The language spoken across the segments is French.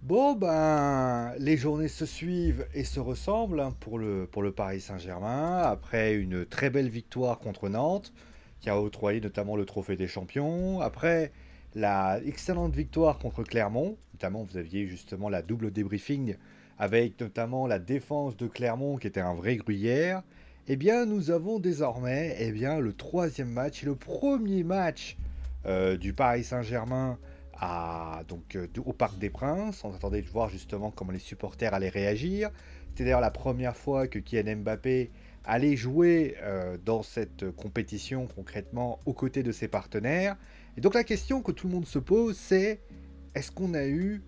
Bon, ben, les journées se suivent et se ressemblent hein, pour le Paris Saint-Germain. Après une très belle victoire contre Nantes, qui a octroyé notamment le trophée des champions. Après la excellente victoire contre Clermont, notamment vous aviez justement la double débriefing avec notamment la défense de Clermont qui était un vrai gruyère. Eh bien, nous avons désormais le troisième match et le premier match du Paris Saint-Germain au Parc des Princes. On attendait de voir justement comment les supporters allaient réagir. C'était d'ailleurs la première fois que Kylian Mbappé allait jouer dans cette compétition concrètement aux côtés de ses partenaires. Et donc la question que tout le monde se pose, c'est est-ce qu'on a eu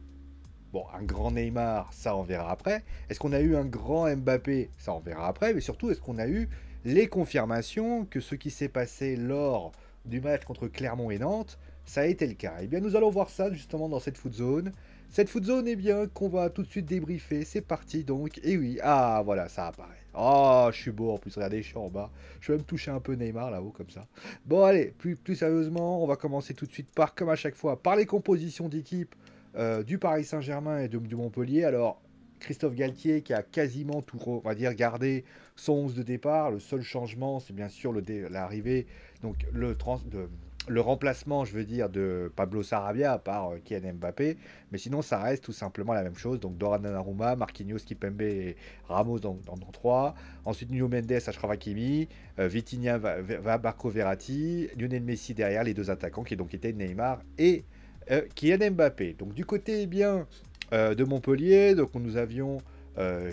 un grand Neymar, ça on verra après. Est-ce qu'on a eu un grand Mbappé, ça on verra après. Mais surtout, est-ce qu'on a eu les confirmations que ce qui s'est passé lors du match contre Clermont et Nantes, ça a été le cas. Eh bien, nous allons voir ça justement dans cette foot zone. Cette foot zone, eh bien, qu'on va tout de suite débriefer. C'est parti donc. Et oui, ah voilà, ça apparaît. Oh, je suis beau en plus, regardez, je suis en bas. Je vais même toucher un peu Neymar là-haut comme ça. Bon, allez, plus sérieusement, on va commencer tout de suite par, comme à chaque fois, par les compositions d'équipe du Paris Saint-Germain et du Montpellier. Alors, Christophe Galtier qui a quasiment tout, on va dire, gardé son 11 de départ. Le seul changement, c'est bien sûr l'arrivée, donc le remplacement, je veux dire, de Pablo Sarabia par Kylian Mbappé. Mais sinon, ça reste tout simplement la même chose. Donc, Doran Donnarumma, Marquinhos, Kipembe et Ramos dans 3. Ensuite, Nuno Mendes, Achraf Hakimi, Vitinha, Marco Verratti, Lionel Messi derrière les deux attaquants qui donc étaient Neymar et Kylian Mbappé. Donc du côté de Montpellier, donc nous avions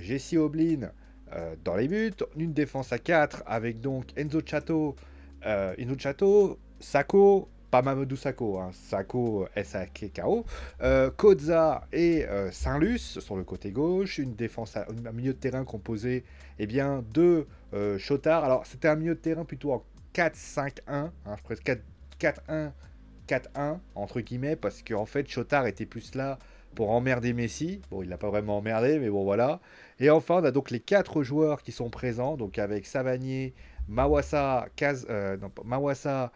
Jesse Oblin dans les buts, une défense à 4 avec donc Enzo Chato, Sako, pas Mamadou Sako, hein, Sako S-A-K-O, Koza et Saint-Luc sur le côté gauche, un milieu de terrain composé de Chotard. Alors c'était un milieu de terrain plutôt en 4-5-1, hein, presque 4-1 4-1, entre guillemets, parce qu'en fait, Chotard était plus là pour emmerder Messi. Bon, il l'a pas vraiment emmerdé, mais bon, voilà. Et enfin, on a donc les 4 joueurs qui sont présents, donc avec Savanier, Mawassa, Mawassa,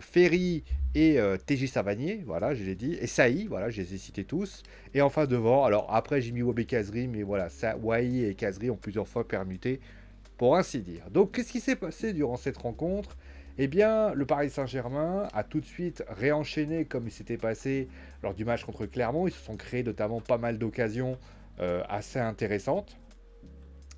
Ferry et TJ Savanier, voilà, je l'ai dit, et Saï, voilà, je les ai cités tous. Et enfin devant, alors après j'ai mis Wobé Kazri, mais voilà, Wai et Kazri ont plusieurs fois permuté, pour ainsi dire. Donc qu'est-ce qui s'est passé durant cette rencontre? Eh bien, le Paris Saint-Germain a tout de suite réenchaîné comme il s'était passé lors du match contre Clermont. Ils se sont créés notamment pas mal d'occasions assez intéressantes,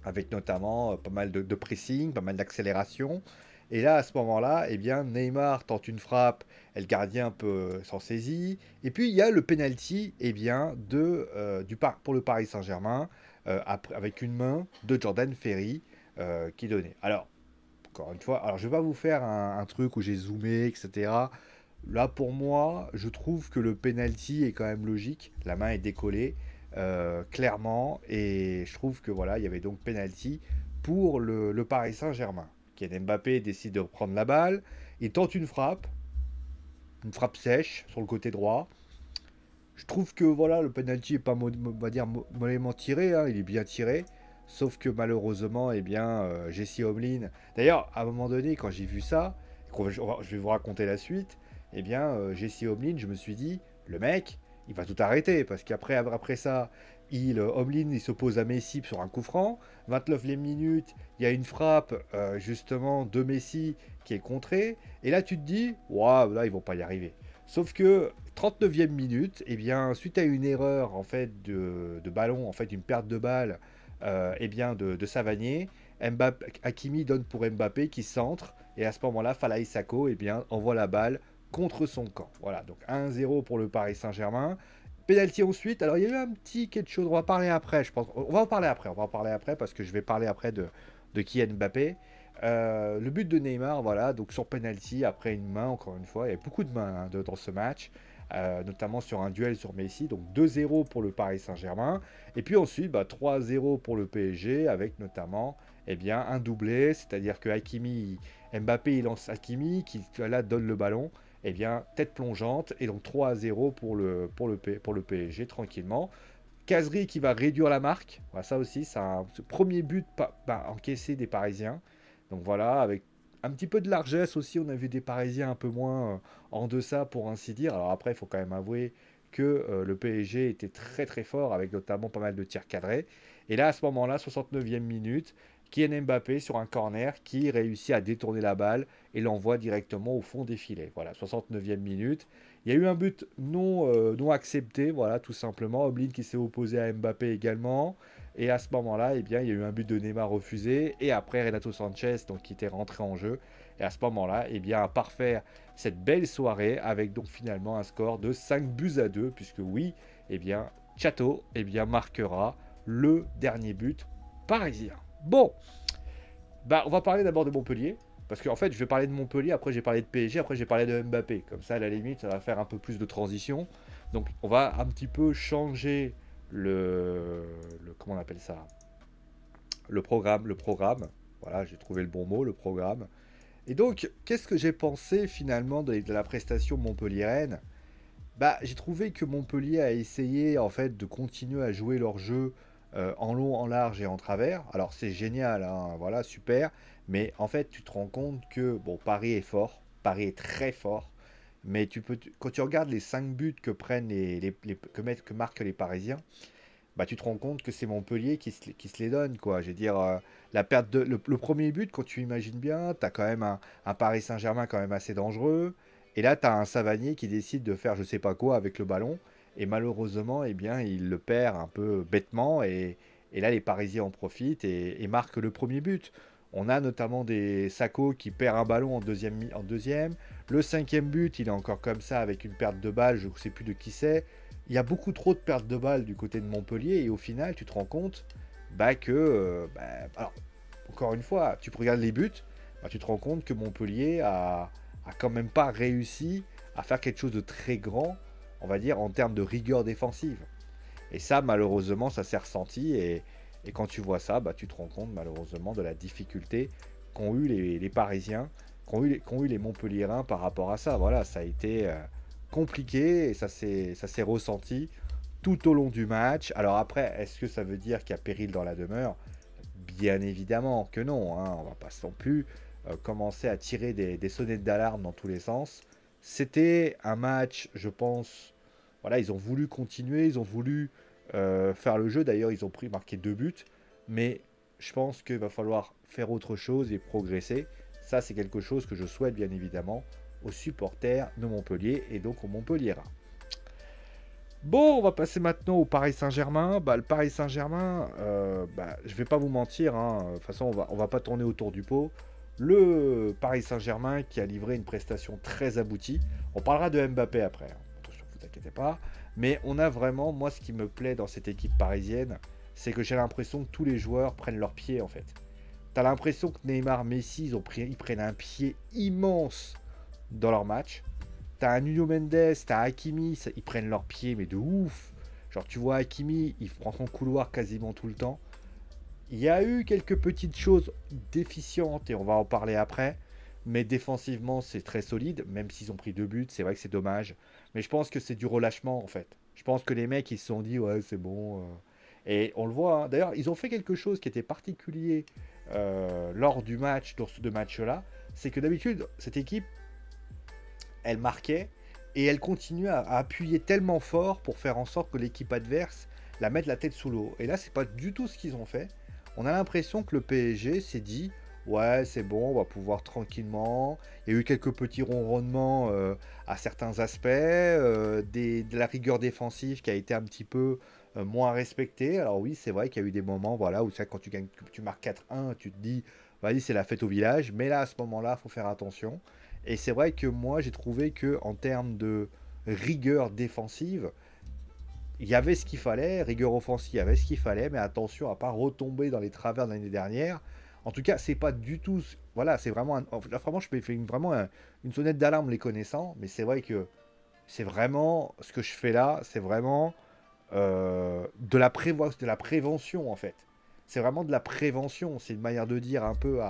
avec notamment pas mal de pressing, pas mal d'accélération. Et là, à ce moment-là, eh bien, Neymar tente une frappe, et le gardien peut s'en saisit. Et puis, il y a le penalty pour le Paris Saint-Germain, avec une main de Jordan Ferry qui donnait. Alors, encore une fois, alors je vais pas vous faire un truc où j'ai zoomé, etc. Là, pour moi, je trouve que le penalty est quand même logique. La main est décollée, clairement. Et je trouve que voilà, il y avait donc penalty pour le Paris Saint-Germain. Kylian Mbappé décide de reprendre la balle. Il tente une frappe sèche sur le côté droit. Je trouve que voilà, le penalty est pas, on va dire, mollement tiré, hein, il est bien tiré. Sauf que malheureusement, Jesse Omlin. D'ailleurs, à un moment donné, quand j'ai vu ça, je vais vous raconter la suite, Jesse Omlin, je me suis dit, le mec, il va tout arrêter. Parce après ça, Omlin, il s'oppose à Messi sur un coup franc. 29e minute, il y a une frappe, justement, de Messi qui est contrée. Et là, tu te dis, waouh, là, ils vont pas y arriver. Sauf que 39e minute, suite à une erreur en fait de ballon, en fait une perte de balle de Savanier, Hakimi donne pour Mbappé qui centre et à ce moment-là, Falaï Sako envoie la balle contre son camp. Voilà, donc 1-0 pour le Paris Saint-Germain. Penalty ensuite. Alors il y a eu un petit quelque chose, on va parler après, je pense. On va en parler après parce que je vais parler après de Kylian Mbappé. Le but de Neymar, voilà, donc sur penalty, après une main, encore une fois, il y a beaucoup de mains dans ce match, notamment sur un duel sur Messi, donc 2-0 pour le Paris Saint-Germain, et puis ensuite 3-0 pour le PSG, avec notamment un doublé, c'est-à-dire que Mbappé il lance Hakimi, qui là donne le ballon, tête plongeante, et donc 3-0 pour le PSG, tranquillement. Kazri qui va réduire la marque. Voilà, ça aussi, c'est un premier but encaissé des Parisiens. Donc voilà, avec un petit peu de largesse aussi, on a vu des Parisiens un peu moins en deçà, pour ainsi dire. Alors après, il faut quand même avouer que le PSG était très très fort, avec notamment pas mal de tirs cadrés. Et là, à ce moment-là, 69e minute, Kylian Mbappé sur un corner qui réussit à détourner la balle et l'envoie directement au fond des filets. Voilà, 69e minute. Il y a eu un but non accepté, voilà, tout simplement. Oblin qui s'est opposé à Mbappé également. Et à ce moment-là, eh bien, il y a eu un but de Neymar refusé. Et après, Renato Sanchez, donc, qui était rentré en jeu. Et à ce moment-là, eh bien, à parfaire cette belle soirée avec donc finalement un score de 5-2, puisque oui, eh bien, Chateau eh bien, marquera le dernier but parisien. Bon, bah, on va parler d'abord de Montpellier. Parce qu'en fait, je vais parler de Montpellier, après j'ai parlé de PSG, après j'ai parlé de Mbappé. Comme ça, à la limite, ça va faire un peu plus de transition. Donc, on va un petit peu changer comment on appelle ça? Le programme, le programme. Voilà, j'ai trouvé le bon mot, le programme. Et donc, qu'est-ce que j'ai pensé finalement de la prestation montpelliéraine? Bah, j'ai trouvé que Montpellier a essayé en fait de continuer à jouer leur jeu en long, en large et en travers. Alors c'est génial, hein, voilà, super. Mais en fait, tu te rends compte que bon, Paris est fort, Paris est très fort. Mais quand tu regardes les 5 buts que prennent que marquent les Parisiens, bah, tu te rends compte que c'est Montpellier qui se les donne, quoi. Je veux dire, la perte le premier but, quand tu imagines bien, tu as quand même un Paris Saint-Germain quand même assez dangereux. Et là, tu as un Savanier qui décide de faire je sais pas quoi avec le ballon. Et malheureusement, eh bien, il le perd un peu bêtement. Et là, les Parisiens en profitent et marquent le premier but. On a notamment des Sacco qui perd un ballon en deuxième. Le cinquième but, il est encore comme ça avec une perte de balle, je ne sais plus de qui c'est. Il y a beaucoup trop de pertes de balles du côté de Montpellier et au final, tu te rends compte bah, que, alors, encore une fois, tu regardes les buts, bah, tu te rends compte que Montpellier a quand même pas réussi à faire quelque chose de très grand, on va dire, en termes de rigueur défensive. Et ça, malheureusement, ça s'est ressenti. Et quand tu vois ça, bah, tu te rends compte, malheureusement, de la difficulté qu'ont eu les Parisiens, qu'ont eu les Montpelliérains par rapport à ça. Voilà, ça a été compliqué et ça s'est ressenti tout au long du match. Alors après, est-ce que ça veut dire qu'il y a péril dans la demeure? Bien évidemment que non, hein. On va pas non plus commencer à tirer des sonnettes d'alarme dans tous les sens. C'était un match, je pense, voilà, ils ont voulu continuer, ils ont voulu faire le jeu. D'ailleurs, ils ont marqué 2 buts, mais je pense qu'il va falloir faire autre chose et progresser. Ça, c'est quelque chose que je souhaite bien évidemment aux supporters de Montpellier et donc aux Montpelliérains. Bon, on va passer maintenant au Paris Saint-Germain. Bah, le Paris Saint-Germain, je vais pas vous mentir, hein. De toute façon, on va pas tourner autour du pot. Le Paris Saint-Germain qui a livré une prestation très aboutie. On parlera de Mbappé après, hein. Attention, vous inquiétez pas. Mais on a vraiment, moi, ce qui me plaît dans cette équipe parisienne, c'est que j'ai l'impression que tous les joueurs prennent leur pied, en fait. T'as l'impression que Neymar, Messi, ils prennent un pied immense dans leur match. T'as un Nuno Mendes, t'as Hakimi, ils prennent leur pied, mais de ouf. Genre, tu vois Hakimi, il prend son couloir quasiment tout le temps. Il y a eu quelques petites choses déficientes, et on va en parler après. Mais défensivement, c'est très solide, même s'ils ont pris 2 buts. C'est vrai que c'est dommage. Mais je pense que c'est du relâchement, en fait. Je pense que les mecs, ils se sont dit, ouais, c'est bon. Et on le voit, hein. D'ailleurs, ils ont fait quelque chose qui était particulier lors de ce match-là. C'est que d'habitude, cette équipe, elle marquait et elle continuait à appuyer tellement fort pour faire en sorte que l'équipe adverse la mette la tête sous l'eau. Et là, c'est pas du tout ce qu'ils ont fait. On a l'impression que le PSG s'est dit ouais, c'est bon, on va pouvoir tranquillement. Il y a eu quelques petits ronronnements à certains aspects, de la rigueur défensive qui a été un petit peu moins respectée. Alors oui, c'est vrai qu'il y a eu des moments voilà, où ça, quand tu marques 4-1, tu te dis vas-y, c'est la fête au village. Mais là, à ce moment-là, il faut faire attention. Et c'est vrai que moi, j'ai trouvé que en termes de rigueur défensive, il y avait ce qu'il fallait, rigueur offensive, il y avait ce qu'il fallait, mais attention à ne pas retomber dans les travers de l'année dernière. En tout cas, c'est pas du tout. Voilà, c'est vraiment. Là, vraiment, je fais vraiment une sonnette d'alarme les connaissant, mais c'est vrai que c'est vraiment. Ce que je fais là, c'est vraiment de la prévention, en fait. C'est vraiment de la prévention. C'est une manière de dire un peu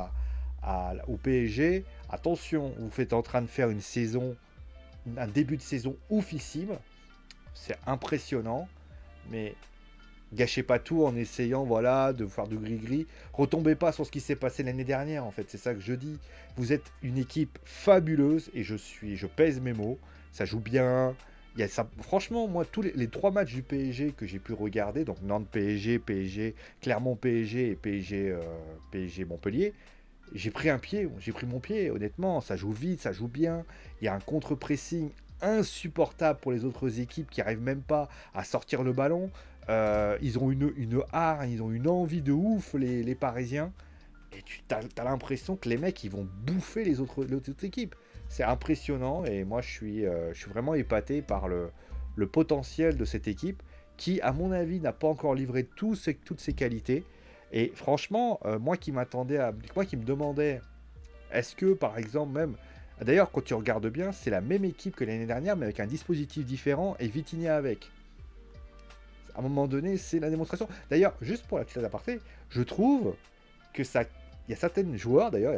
au PSG attention, vous êtes en train de faire une saison, un début de saison oufissime. C'est impressionnant, mais gâchez pas tout en essayant voilà, de faire du gris-gris. Retombez pas sur ce qui s'est passé l'année dernière, en fait. C'est ça que je dis. Vous êtes une équipe fabuleuse et je pèse mes mots. Ça joue bien. Il y a ça, franchement, moi, tous les 3 matchs du PSG que j'ai pu regarder, donc Nantes PSG, PSG, Clermont PSG et PSG, PSG Montpellier, j'ai pris un pied, j'ai pris mon pied, honnêtement, ça joue vite, ça joue bien, il y a un contre-pressing insupportable pour les autres équipes qui arrivent même pas à sortir le ballon. Ils ont une hargne, ils ont une envie de ouf, les Parisiens. Et tu as l'impression que les mecs, ils vont bouffer les autres équipes. C'est impressionnant et moi, je suis vraiment épaté par le potentiel de cette équipe qui, à mon avis, n'a pas encore livré toutes ses qualités. Et franchement, moi qui me demandais, est-ce que, par exemple, même... D'ailleurs, quand tu regardes bien, c'est la même équipe que l'année dernière, mais avec un dispositif différent et Vitinha avec. À un moment donné, c'est la démonstration. D'ailleurs, juste pour la petite aparté, je trouve que ça... Il y a certains joueurs, d'ailleurs,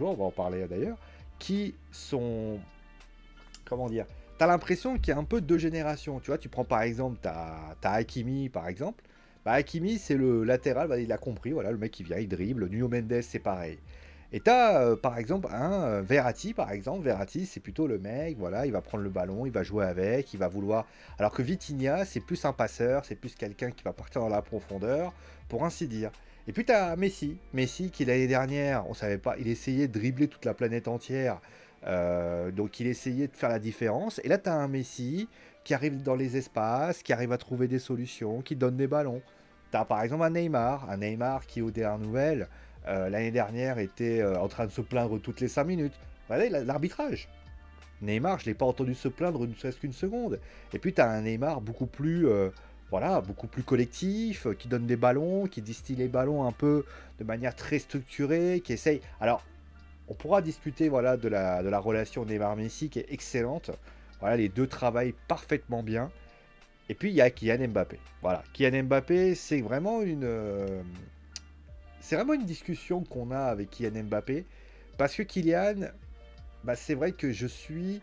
on va en parler d'ailleurs, qui sont... Comment dire? T'as l'impression qu'il y a un peu deux générations. Tu vois, tu prends par exemple, t'as Hakimi, par exemple. Bah, Hakimi, c'est le latéral, bah, il a compris, voilà, le mec qui vient, il dribble. Nuno Mendes, c'est pareil. Et t'as, par exemple, un Verratti, par exemple. Verratti, c'est plutôt le mec, voilà, il va prendre le ballon, il va jouer avec, il va vouloir... Alors que Vitinha, c'est plus un passeur, c'est plus quelqu'un qui va partir dans la profondeur, pour ainsi dire. Et puis t'as Messi. Messi qui l'année dernière, on savait pas, il essayait de dribbler toute la planète entière. Donc il essayait de faire la différence. Et là t'as un Messi qui arrive dans les espaces, qui arrive à trouver des solutions, qui donne des ballons. T'as par exemple un Neymar qui aux dernières nouvelles, l'année dernière était en train de se plaindre toutes les 5 minutes. Voilà l'arbitrage. Neymar, je ne l'ai pas entendu se plaindre ne serait-ce qu'une seconde. Et puis tu as un Neymar beaucoup plus, voilà, beaucoup plus collectif, qui donne des ballons, qui distille les ballons un peu de manière très structurée, qui essaye. Alors, on pourra discuter voilà, de la relation Neymar-Messi qui est excellente. Voilà, les deux travaillent parfaitement bien. Et puis il y a Kylian Mbappé. Voilà, Kylian Mbappé, c'est vraiment une discussion qu'on a avec Kylian Mbappé. Parce que Kylian, bah, c'est vrai que il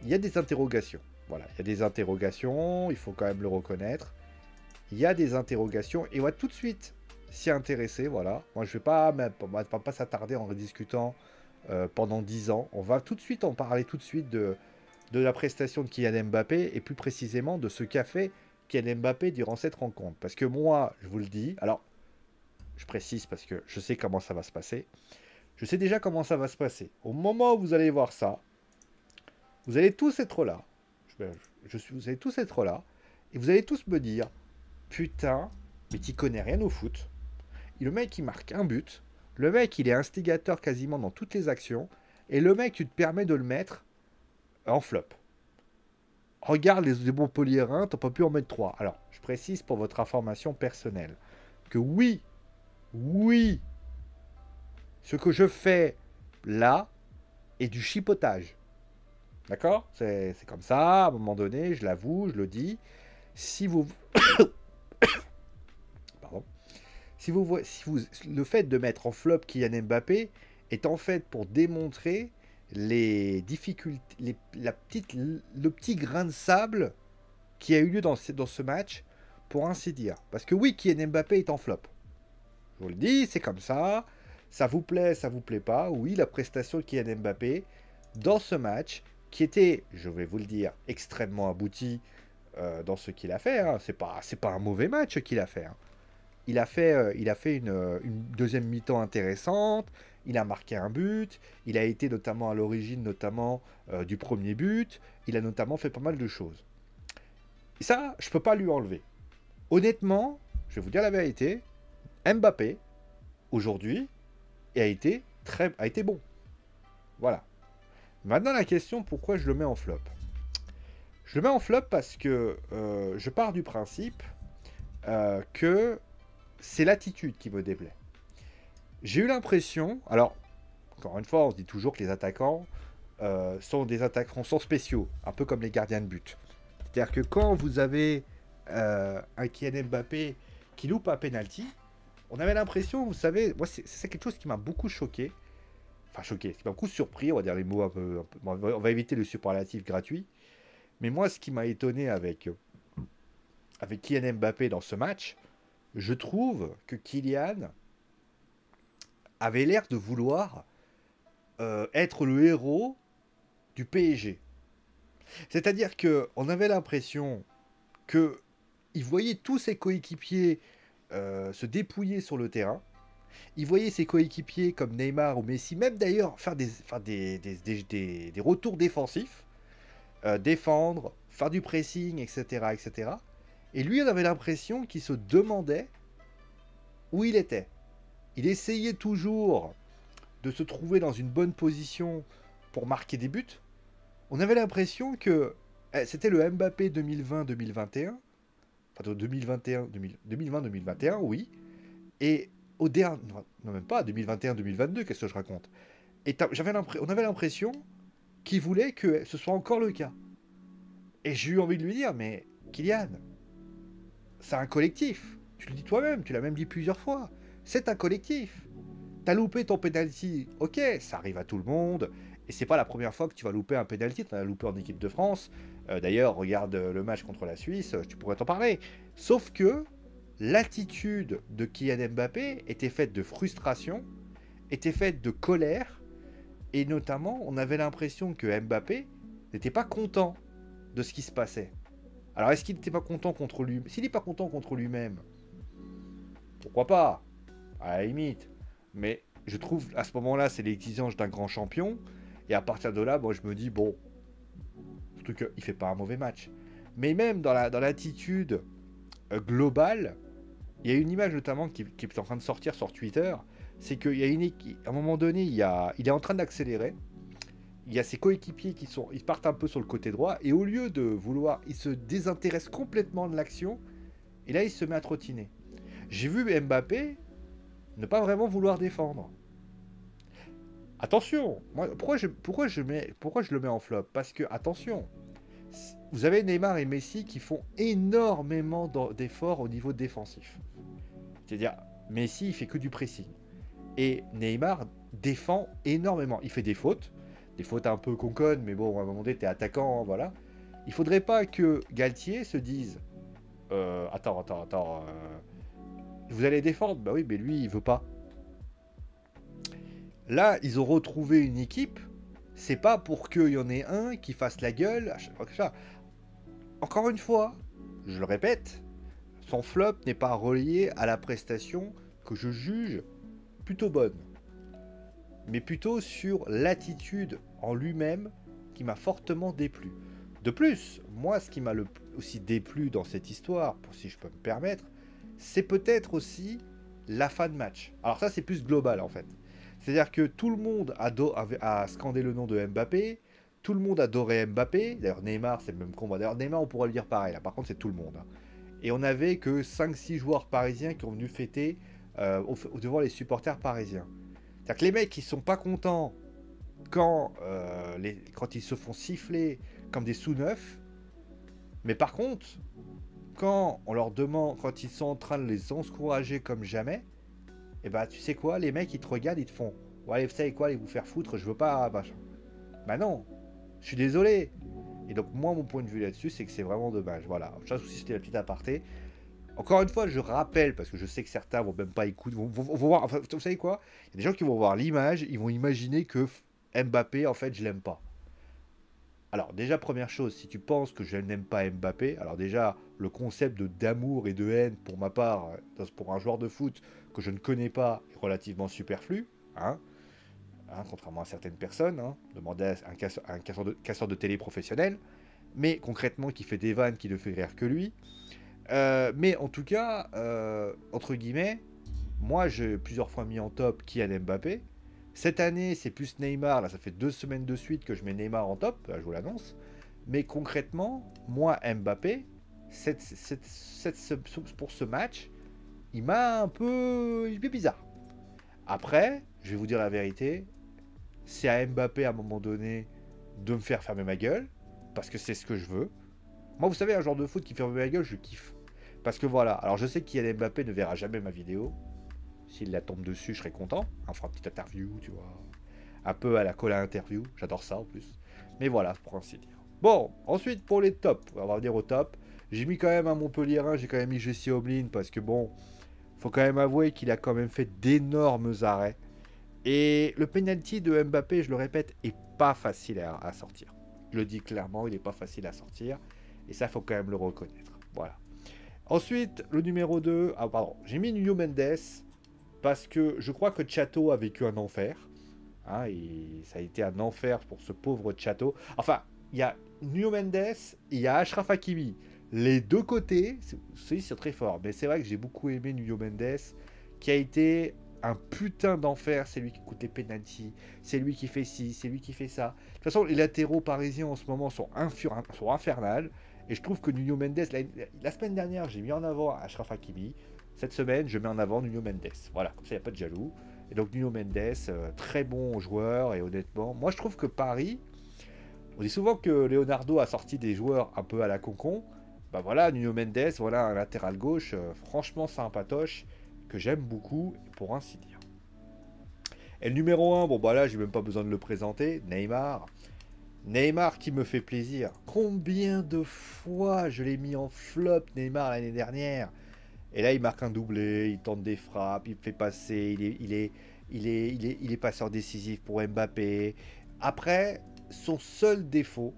y a des interrogations. Voilà, il y a des interrogations, il faut quand même le reconnaître. Il y a des interrogations et on va tout de suite s'y intéresser. Voilà, moi je vais pas, on va pas s'attarder en discutant pendant 10 ans. On va tout de suite en parler tout de suite de la prestation de Kylian Mbappé et plus précisément de ce qu'a fait Kylian Mbappé durant cette rencontre. Parce que moi, je vous le dis, alors je précise parce que je sais comment ça va se passer. Je sais déjà comment ça va se passer. Au moment où vous allez voir ça, vous allez tous être là. Vous allez tous être là. Et vous allez tous me dire, putain, mais tu connais rien au foot. Et le mec, il marque un but. Le mec, il est instigateur quasiment dans toutes les actions. Et le mec, tu te permets de le mettre en flop. Regarde les Montpelliérains, t'as pas pu en mettre 3. Alors, je précise pour votre information personnelle que oui, oui, ce que je fais là est du chipotage. D'accord? C'est comme ça, à un moment donné, je l'avoue, je le dis. Si vous... Pardon. Le fait de mettre en flop Kylian Mbappé est en fait pour démontrer les difficultés, le petit grain de sable qui a eu lieu dans ce match, pour ainsi dire. Parce que oui, Kylian Mbappé est en flop. Je vous le dis, c'est comme ça. Ça vous plaît pas. Oui, la prestation de Kylian Mbappé dans ce match, qui était, je vais vous le dire, extrêmement abouti dans ce qu'il a fait. Hein. C'est pas un mauvais match qu'il a fait. Hein. Il a fait une deuxième mi-temps intéressante. Il a marqué un but. Il a été notamment à l'origine, notamment du premier but. Il a notamment fait pas mal de choses. Et ça, je peux pas lui enlever. Honnêtement, je vais vous dire la vérité. Mbappé, aujourd'hui, a été bon. Voilà. Maintenant, la question, pourquoi je le mets en flop? Je le mets en flop parce que je pars du principe que c'est l'attitude qui me déplaît. J'ai eu l'impression, alors, encore une fois, on se dit toujours que les attaquants sont spéciaux, un peu comme les gardiens de but. C'est-à-dire que quand vous avez un Kylian Mbappé qui loupe un penalty, on avait l'impression, vous savez, moi c'est quelque chose qui m'a beaucoup choqué. Enfin choqué, qui m'a beaucoup surpris, on va dire les mots un peu, on va éviter le superlatif gratuit. Mais moi, ce qui m'a étonné avec Kylian Mbappé dans ce match, je trouve que Kylian avait l'air de vouloir être le héros du PSG. C'est-à-dire que on avait l'impression que il voyait tous ses coéquipiers se dépouiller sur le terrain. Il voyait ses coéquipiers comme Neymar ou Messi, même d'ailleurs faire des retours défensifs, défendre, faire du pressing, etc., etc. Et lui, on avait l'impression qu'il se demandait où il était. Il essayait toujours de se trouver dans une bonne position pour marquer des buts. On avait l'impression que c'était le Mbappé 2020-2021, enfin 2020-2021, oui. Et au dernier, non même pas 2021-2022, qu'est-ce que je raconte. Et on avait l'impression qu'il voulait que ce soit encore le cas. Et j'ai eu envie de lui dire, mais Kylian, c'est un collectif. Tu le dis toi-même, tu l'as même dit plusieurs fois. C'est un collectif. T'as loupé ton penalty, ok, ça arrive à tout le monde. Et c'est pas la première fois que tu vas louper un penalty, tu en as loupé en équipe de France. D'ailleurs, regarde le match contre la Suisse, tu pourrais t'en parler. Sauf que l'attitude de Kylian Mbappé était faite de frustration, était faite de colère, et notamment, on avait l'impression que Mbappé n'était pas content de ce qui se passait. Alors, est-ce qu'il n'était pas content contre lui? S'il n'est pas content contre lui-même, pourquoi pas? À la limite. Mais je trouve, à ce moment-là, c'est l'exigence d'un grand champion. Et à partir de là, moi, je me dis, bon, surtout qu'il fait pas un mauvais match. Mais même dans l'attitude globale, il y a une image notamment qui est en train de sortir sur Twitter. C'est qu'il y a à un moment donné, il est en train d'accélérer. Il y a ses coéquipiers ils partent un peu sur le côté droit. Et au lieu de vouloir, il se désintéresse complètement de l'action. Et là, il se met à trottiner. J'ai vu Mbappé ne pas vraiment vouloir défendre. Attention, moi, pourquoi je le mets en flop? Parce que, attention, vous avez Neymar et Messi qui font énormément d'efforts au niveau défensif. C'est-à-dire, Messi, il fait que du pressing. Et Neymar défend énormément. Il fait des fautes un peu conconnes, mais bon, à un moment donné, t'es attaquant, voilà. Il faudrait pas que Galtier se dise attends, vous allez défendre? Bah oui, mais lui, il veut pas. Là, ils ont retrouvé une équipe. C'est pas pour qu'il y en ait un qui fasse la gueule à chaque fois que ça. Encore une fois, je le répète, son flop n'est pas relié à la prestation que je juge plutôt bonne, mais plutôt sur l'attitude en lui-même qui m'a fortement déplu. De plus, moi, ce qui m'a aussi déplu dans cette histoire, pour si je peux me permettre, c'est peut-être aussi la fin de match. Alors ça, c'est plus global en fait. C'est-à-dire que tout le monde a scandé le nom de Mbappé, tout le monde adorait Mbappé, d'ailleurs Neymar c'est le même combat, d'ailleurs Neymar on pourrait le dire pareil, là par contre c'est tout le monde. Hein. Et on avait que 5-6 joueurs parisiens qui ont venu fêter devant les supporters parisiens. C'est-à-dire que les mecs ils sont pas contents quand ils se font siffler comme des sous-neufs, mais par contre, quand on leur demande, quand ils sont en train de les encourager comme jamais, et bah tu sais quoi, les mecs ils te regardent, ils te font ouais, vous savez quoi, allez vous faire foutre, je veux pas machin. Bah non, je suis désolé. Et donc moi mon point de vue là-dessus c'est que c'est vraiment dommage. Voilà, ça aussi c'était la petite aparté. Encore une fois, je rappelle, parce que je sais que certains vont même pas écouter, vont voir, enfin, vous savez quoi, il y a des gens qui vont voir l'image, ils vont imaginer que Mbappé, en fait, je l'aime pas. Alors déjà, première chose, si tu penses que je n'aime pas Mbappé, alors déjà, le concept d'amour et de haine, pour ma part, pour un joueur de foot que je ne connais pas, est relativement superflu, hein, contrairement à certaines personnes, hein, demandez à un casseur de télé professionnel, mais concrètement qui fait des vannes qui ne fait rire que lui. Mais en tout cas, entre guillemets, moi j'ai plusieurs fois mis en top Kylian Mbappé. Cette année, c'est plus Neymar. Là, ça fait 2 semaines de suite que je mets Neymar en top. Là, je vous l'annonce. Mais concrètement, moi, Mbappé, pour ce match, il m'a un peu... Il est bizarre. Après, je vais vous dire la vérité. C'est à Mbappé, à un moment donné, de me faire fermer ma gueule. Parce que c'est ce que je veux. Moi, vous savez, un genre de foot qui ferme ma gueule, je kiffe. Parce que voilà. Alors, je sais qu'Kylian Mbappé ne verra jamais ma vidéo. S'il la tombe dessus, je serais content. On fera une petite interview, tu vois. Un peu à la Colin interview. J'adore ça en plus. Mais voilà, pour ainsi dire. Bon, ensuite pour les tops. On va revenir au top. J'ai mis quand même un Montpellierin. J'ai quand même mis Jesse Oblin parce que bon, faut quand même avouer qu'il a quand même fait d'énormes arrêts. Et le penalty de Mbappé, je le répète, est pas facile à sortir. Je le dis clairement, il n'est pas facile à sortir. Et ça, il faut quand même le reconnaître. Voilà. Ensuite, le numéro 2. Ah, pardon. J'ai mis Nuno Mendes parce que je crois que Chato a vécu un enfer. Hein, et ça a été un enfer pour ce pauvre Chato. Enfin, il y a Nuno Mendes et il y a Achraf Hakimi. Les deux côtés, c'est très fort. Mais c'est vrai que j'ai beaucoup aimé Nuno Mendes, qui a été un putain d'enfer. C'est lui qui coûte les pénaltys. C'est lui qui fait ci, c'est lui qui fait ça. De toute façon, les latéraux parisiens en ce moment sont infernales. Et je trouve que Nuno Mendes, la semaine dernière, j'ai mis en avant Achraf Hakimi. Cette semaine, je mets en avant Nuno Mendes. Voilà, comme ça, il n'y a pas de jaloux. Et donc Nuno Mendes, très bon joueur. Et honnêtement, moi je trouve que Paris, on dit souvent que Leonardo a sorti des joueurs un peu à la concon. Bah voilà, Nuno Mendes, voilà un latéral gauche, franchement sympatoche, que j'aime beaucoup, pour ainsi dire. Et le numéro 1, bon bah là, j'ai même pas besoin de le présenter, Neymar. Neymar qui me fait plaisir. Combien de fois je l'ai mis en flop, Neymar, l'année dernière. Et là, il marque un doublé, il tente des frappes, il fait passer, il est passeur décisif pour Mbappé. Après, son seul défaut,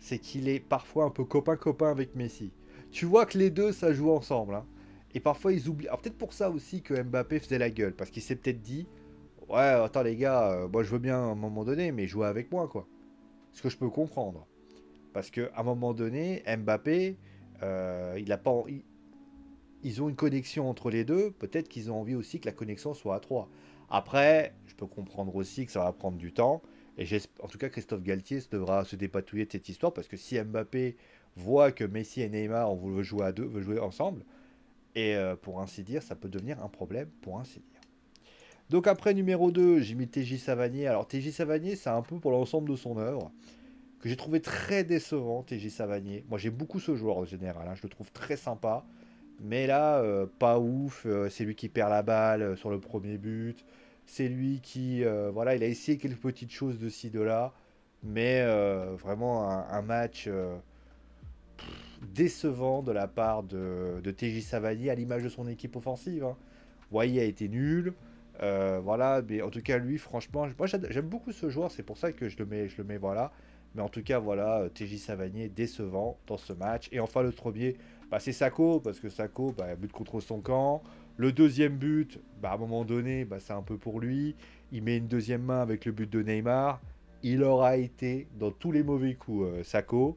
c'est qu'il est parfois un peu copain-copain avec Messi. Tu vois que les deux, ça joue ensemble. Hein. Et parfois, ils oublient. Alors, peut-être pour ça aussi que Mbappé faisait la gueule. Parce qu'il s'est peut-être dit, ouais, attends les gars, moi je veux bien à un moment donné, mais jouer avec moi, quoi. Ce que je peux comprendre. Parce qu'à un moment donné, Mbappé, il a pas, ils ont une connexion entre les deux. Peut-être qu'ils ont envie aussi que la connexion soit à trois. Après, je peux comprendre aussi que ça va prendre du temps. Et en tout cas, Christophe Galtier devra se dépatouiller de cette histoire parce que si Mbappé voit que Messi et Neymar on veut jouer à deux, veut jouer ensemble, et pour ainsi dire, ça peut devenir un problème, pour ainsi dire. Donc après numéro 2, j'ai mis TJ Savanier. Alors TJ Savanier, c'est un peu pour l'ensemble de son œuvre que j'ai trouvé très décevant, TJ Savanier. Moi, j'ai beaucoup ce joueur en général, hein, je le trouve très sympa. Mais là, pas ouf. C'est lui qui perd la balle sur le premier but. C'est lui qui, voilà, il a essayé quelques petites choses de ci, de là. Mais vraiment un match décevant de la part de TJ Savanier à l'image de son équipe offensive. Hein. Wai a été nul. Voilà, mais en tout cas, lui, franchement, moi j'aime beaucoup ce joueur. C'est pour ça que je le mets, voilà. Mais en tout cas, voilà, TJ Savanier décevant dans ce match. Et enfin, le premier, bah, c'est Sako, parce que Sako, bah, but contre son camp. Le deuxième but, bah, à un moment donné, bah, c'est un peu pour lui. Il met une deuxième main avec le but de Neymar. Il aura été dans tous les mauvais coups, Sako.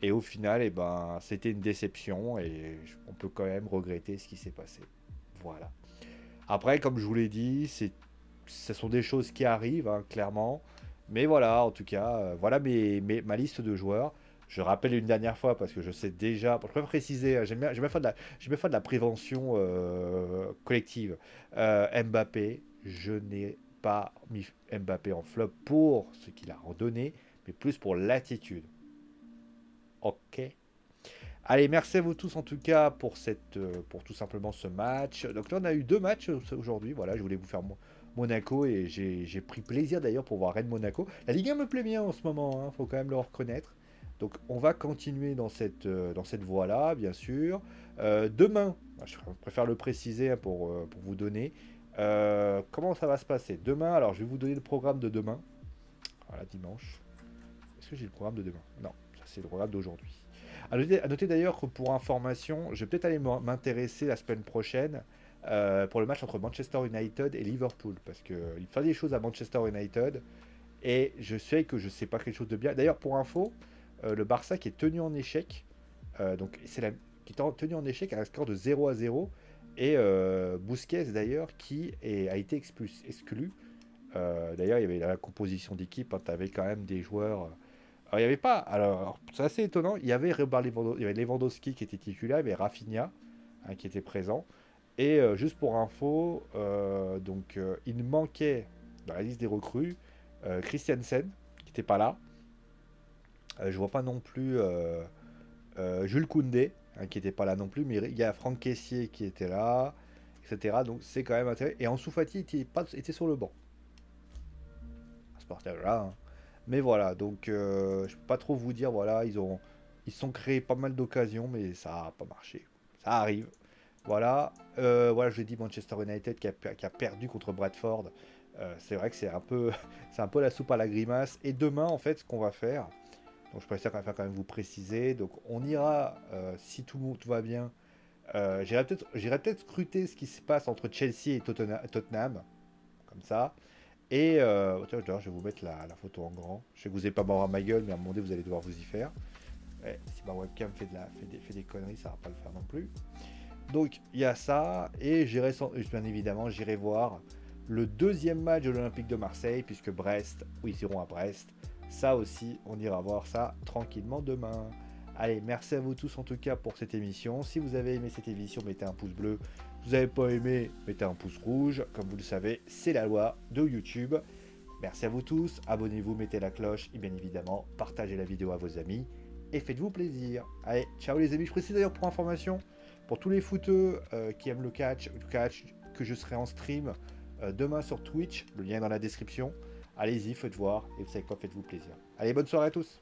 Et au final, eh ben, c'était une déception et on peut quand même regretter ce qui s'est passé. Voilà. Après, comme je vous l'ai dit, ce sont des choses qui arrivent, hein, clairement. Mais voilà, en tout cas, voilà ma liste de joueurs. Je rappelle une dernière fois parce que je sais déjà. Je peux préciser, j'aime bien faire de la prévention collective. Mbappé, je n'ai pas mis Mbappé en flop pour ce qu'il a redonné, mais plus pour l'attitude. Ok. Allez, merci à vous tous en tout cas pour tout simplement ce match. Donc là, on a eu deux matchs aujourd'hui. Voilà, je voulais vous faire Monaco et j'ai pris plaisir d'ailleurs pour voir Rennes Monaco. La Ligue 1 me plaît bien en ce moment, hein, faut quand même le reconnaître. Donc on va continuer dans cette voie-là, bien sûr. Demain, je préfère le préciser hein, pour vous donner. Comment ça va se passer demain? Alors je vais vous donner le programme de demain. Voilà, dimanche. Est-ce que j'ai le programme de demain? Non, ça c'est le programme d'aujourd'hui. À noter d'ailleurs que pour information, je vais peut-être aller m'intéresser la semaine prochaine pour le match entre Manchester United et Liverpool. Parce qu'il fait des choses à Manchester United et je sais que je sais pas quelque chose de bien. D'ailleurs, pour info, le Barça qui est tenu en échec, donc qui est tenu en échec à un score de 0-0 et Busquets d'ailleurs a été exclu. D'ailleurs, il y avait la composition d'équipe, hein, tu avais quand même des joueurs. Alors, il n'y avait pas. Alors, c'est assez étonnant. Il y avait Lewandowski qui était titulaire, il y avait Rafinha hein, qui était présent. Et juste pour info, il manquait dans la liste des recrues Christiansen qui n'était pas là. Je vois pas non plus Jules Koundé hein, qui n'était pas là non plus, mais il y a Franck Kessié qui était là, etc. Donc c'est quand même intéressant. Et Ansu Fati était sur le banc. À ce portage-là. Hein. Mais voilà, donc je peux pas trop vous dire, voilà, ils sont créés pas mal d'occasions, mais ça n'a pas marché. Ça arrive. Voilà, voilà, je l'ai dit, Manchester United qui a perdu contre Bradford C'est vrai que c'est un peu, c'est un peu la soupe à la grimace. Et demain, en fait, ce qu'on va faire, donc je préfère quand même vous préciser, donc on ira, si tout va bien, j'irai peut-être scruter ce qui se passe entre Chelsea et Tottenham, comme ça. Et tiens, d'ailleurs, je vais vous mettre la photo en grand. Je sais que vous n'allez pas m'avoir ma gueule, mais à un moment donné, vous allez devoir vous y faire. Ouais, si ma webcam fait des conneries, ça va pas le faire non plus. Donc il y a ça, et bien évidemment, j'irai voir le deuxième match de l'Olympique de Marseille, puisque Brest, ou ils iront à Brest. Ça aussi, on ira voir ça tranquillement demain. Allez, merci à vous tous en tout cas pour cette émission. Si vous avez aimé cette émission, mettez un pouce bleu. Si vous n'avez pas aimé, mettez un pouce rouge. Comme vous le savez, c'est la loi de YouTube. Merci à vous tous. Abonnez-vous, mettez la cloche et bien évidemment, partagez la vidéo à vos amis. Et faites-vous plaisir. Allez, ciao les amis. Je précise d'ailleurs pour information, pour tous les footeux qui aiment le catch, que je serai en stream demain sur Twitch. Le lien est dans la description. Allez-y, faites voir. Et vous savez quoi, faites-vous plaisir. Allez, bonne soirée à tous.